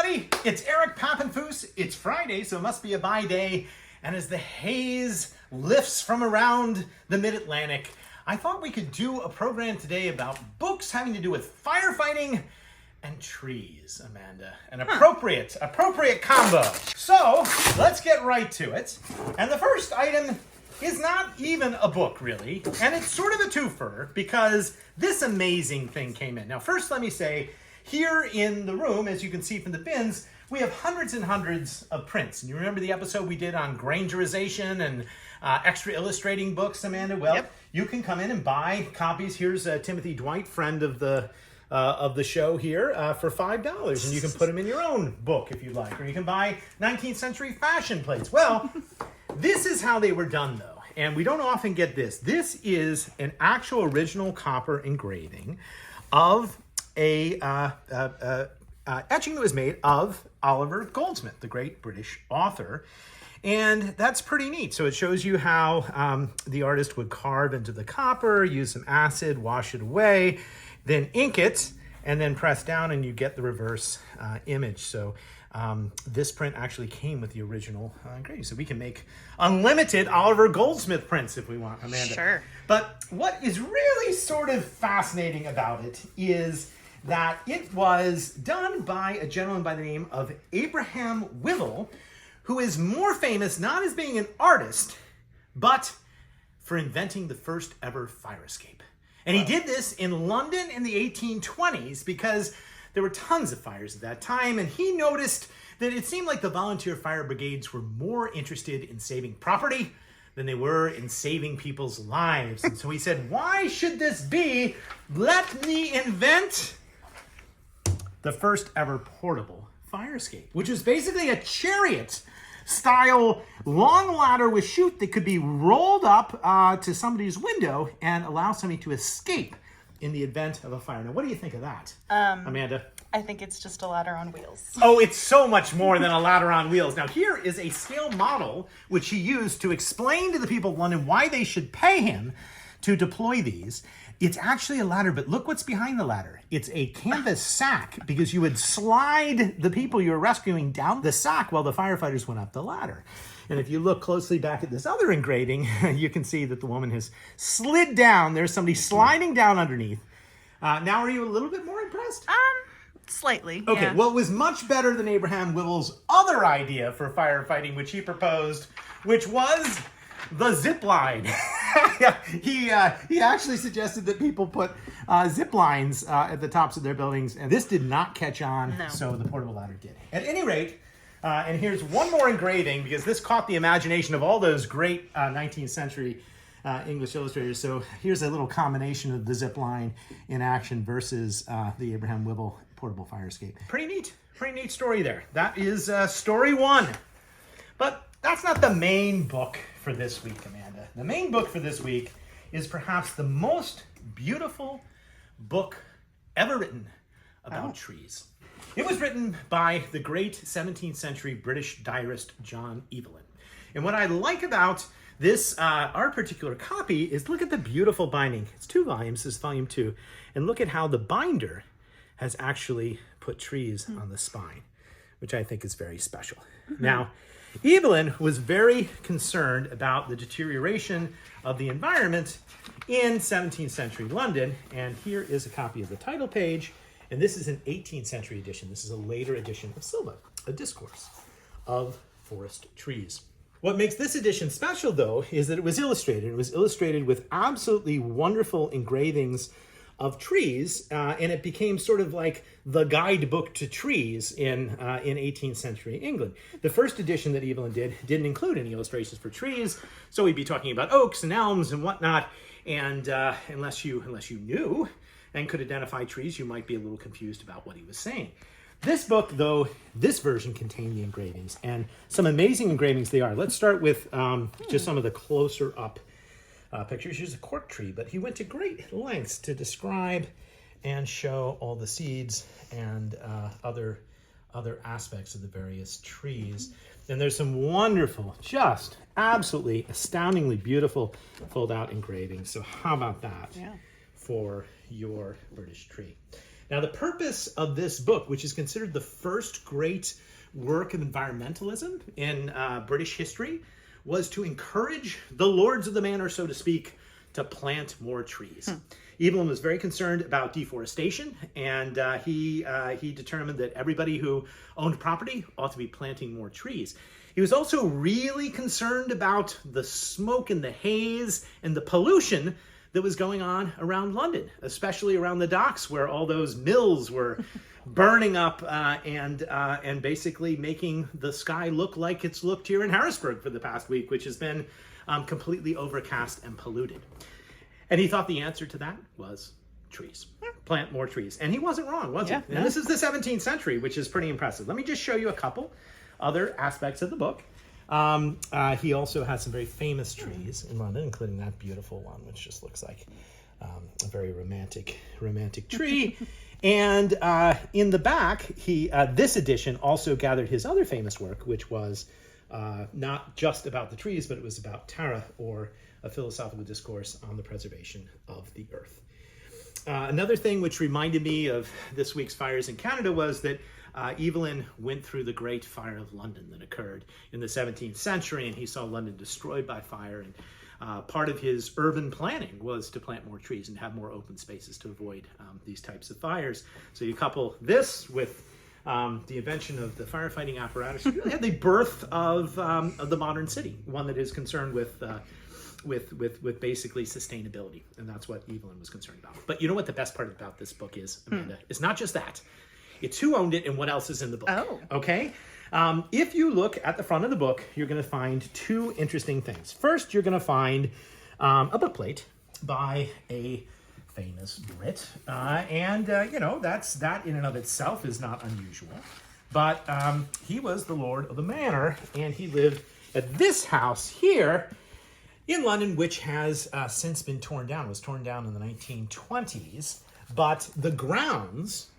everybody. It's Eric Pappenfuss. It's Friday, so it must be a bye day. And as the haze lifts from around the mid-Atlantic, I thought we could do a program today about books having to do with firefighting and trees, Amanda. An appropriate combo. So let's get right to it. And the first item is not even a book, really. And it's sort of a twofer because this amazing thing came in. Now, first let me say, here in the room, as you can see from the bins, we have hundreds and hundreds of prints. And you remember the episode we did on Grangerization and extra illustrating books, Amanda? Well, You can come in and buy copies. Here's Timothy Dwight, friend of the show here, for $5. And you can put them in your own book if you'd like. Or you can buy 19th century fashion plates. Well, this is how they were done, though. And we don't often get this. This is an actual original copper engraving of a etching that was made of Oliver Goldsmith, the great British author. And that's pretty neat. So it shows you how the artist would carve into the copper, use some acid, wash it away, then ink it, and then press down and you get the reverse image. So this print actually came with the original engraving. So we can make unlimited Oliver Goldsmith prints if we want, Amanda. Sure. But what is really sort of fascinating about it is that it was done by a gentleman by the name of Abraham Whittle, who is more famous not as being an artist, but for inventing the first ever fire escape. And he did this in London in the 1820s because there were tons of fires at that time, and he noticed that it seemed like the volunteer fire brigades were more interested in saving property than they were in saving people's lives. And so he said, why should this be? Let me invent the first ever portable fire escape, which was basically a chariot style long ladder with chute that could be rolled up to somebody's window and allow somebody to escape in the event of a fire. Now, what do you think of that, Amanda? I think it's just a ladder on wheels. Oh, it's so much more than a ladder on wheels. Now, here is a scale model which he used to explain to the people of London why they should pay him to deploy these. It's actually a ladder, but look what's behind the ladder. It's a canvas sack because you would slide the people you were rescuing down the sack while the firefighters went up the ladder. And if you look closely back at this other engraving, you can see that the woman has slid down. There's somebody sliding down underneath. Now, are you a little bit more impressed? Slightly. Okay, yeah. well, it was much better than Abraham Whittle's other idea for firefighting, which he proposed, which was the zip line. He actually suggested that people put zip lines at the tops of their buildings, and this did not catch on, so the portable ladder did. At any rate, and here's one more engraving, because this caught the imagination of all those great 19th century English illustrators. So here's a little combination of the zip line in action versus the Abraham Whittle portable fire escape. Pretty neat story there. That is story one. But that's not the main book for this week, Amanda. The main book for this week is perhaps the most beautiful book ever written about trees. It was written by the great 17th century British diarist John Evelyn. And what I like about this, our particular copy, is look at the beautiful binding. It's 2 volumes, this is volume 2. And look at how the binder has actually put trees on the spine, which I think is very special. Now, Evelyn was very concerned about the deterioration of the environment in 17th century London, and here is a copy of the title page, and this is an 18th century edition. This is a later edition of Silva, a discourse of forest trees. What makes this edition special, though, is that it was illustrated. It was illustrated with absolutely wonderful engravings of trees, and it became sort of like the guidebook to trees in 18th century England. The first edition that Evelyn didn't include any illustrations for trees, so we'd be talking about oaks and elms and whatnot, and unless you knew and could identify trees, you might be a little confused about what he was saying. This book, though, this version contained the engravings, and some amazing engravings they are. Let's start with just some of the closer up pictures. Here's a cork tree, but he went to great lengths to describe and show all the seeds and other aspects of the various trees. And there's some wonderful, just absolutely astoundingly beautiful fold-out engravings. So how about that for your British tree? Now, the purpose of this book, which is considered the first great work of environmentalism in British history, was to encourage the lords of the manor, so to speak, to plant more trees. Evelyn was very concerned about deforestation, and he determined that everybody who owned property ought to be planting more trees. He was also really concerned about the smoke and the haze and the pollution that was going on around London, especially around the docks where all those mills were burning up and basically making the sky look like it's looked here in Harrisburg for the past week, which has been completely overcast and polluted. And he thought the answer to that was trees. Plant more trees. And he wasn't wrong, was he? And this is the 17th century, which is pretty impressive. Let me just show you a couple other aspects of the book. He also has some very famous trees in London, including that beautiful one, which just looks like a very romantic tree. And in the back, this edition also gathered his other famous work, which was not just about the trees, but it was about Tara, or a philosophical discourse on the preservation of the earth. Another thing which reminded me of this week's fires in Canada was that Evelyn went through the Great Fire of London that occurred in the 17th century, and he saw London destroyed by fire. And part of his urban planning was to plant more trees and have more open spaces to avoid these types of fires. So you couple this with the invention of the firefighting apparatus, you really had the birth of the modern city, one that is concerned with basically sustainability, and that's what Evelyn was concerned about. But you know what the best part about this book is, Amanda? It's not just that. It's who owned it and what else is in the book. Oh. Okay? If you look at the front of the book, you're going to find two interesting things. First, you're going to find a book plate by a famous Brit. That in and of itself is not unusual. But he was the lord of the manor, and he lived at this house here in London, which has since been torn down. It was torn down in the 1920s, but the grounds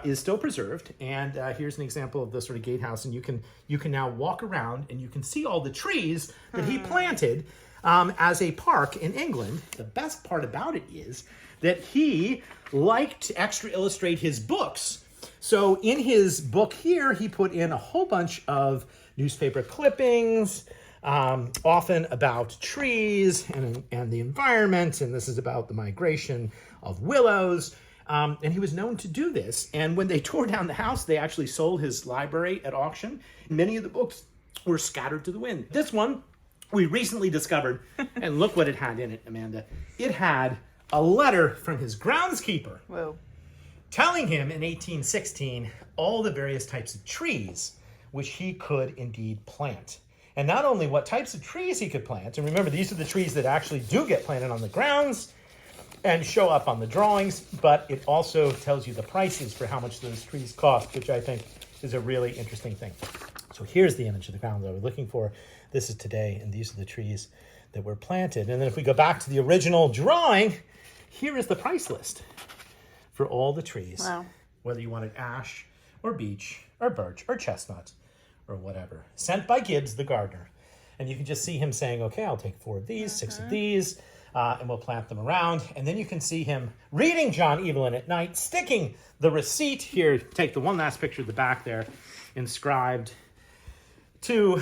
is still preserved. And here's an example of the sort of gatehouse, and you can now walk around and you can see all the trees that he planted as a park in England. The best part about it is that he liked to extra illustrate his books. So in his book here, he put in a whole bunch of newspaper clippings, often about trees and the environment, and this is about the migration of willows. And he was known to do this. And when they tore down the house, they actually sold his library at auction. Many of the books were scattered to the wind. This one we recently discovered, and look what it had in it, Amanda. It had a letter from his groundskeeper. Whoa. Telling him in 1816 all the various types of trees which he could indeed plant. And not only what types of trees he could plant, and remember, these are the trees that actually do get planted on the grounds and show up on the drawings, but it also tells you the prices for how much those trees cost, which I think is a really interesting thing. So here's the image of the grounds I was looking for. This is today, and these are the trees that were planted. And then if we go back to the original drawing, here is the price list for all the trees. Wow. Whether you wanted ash or beech or birch or chestnut or whatever. Sent by Gibbs, the gardener. And you can just see him saying, okay, I'll take 4 of these, 6 of these, and we'll plant them around. And then you can see him reading John Evelyn at night, sticking the receipt here. Take the one last picture of the back there, inscribed to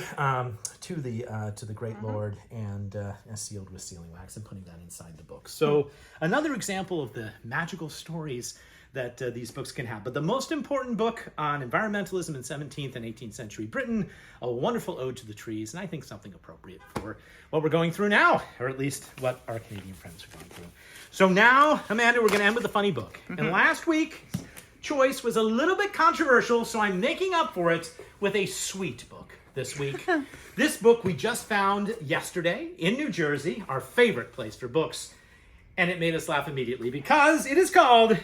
the great Lord, and sealed with sealing wax, and putting that inside the book. So another example of the magical stories that these books can have. But the most important book on environmentalism in 17th and 18th century Britain, a wonderful ode to the trees, and I think something appropriate for what we're going through now, or at least what our Canadian friends are going through. So now, Amanda, we're going to end with a funny book. And last week's choice was a little bit controversial, so I'm making up for it with a sweet book this week. This book we just found yesterday in New Jersey, our favorite place for books, and it made us laugh immediately because it is called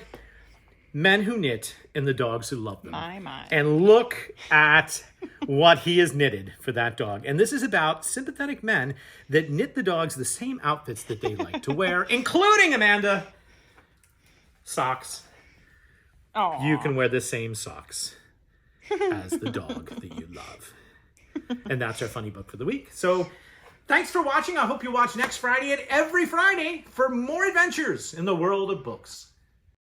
Men Who Knit and the Dogs Who Love Them. My. And look at what he has knitted for that dog. And this is about sympathetic men that knit the dogs the same outfits that they like to wear, including, Amanda, socks. Aww. You can wear the same socks as the dog that you love. And that's our funny book for the week. So thanks for watching. I hope you watch next Friday and every Friday for more adventures in the world of books.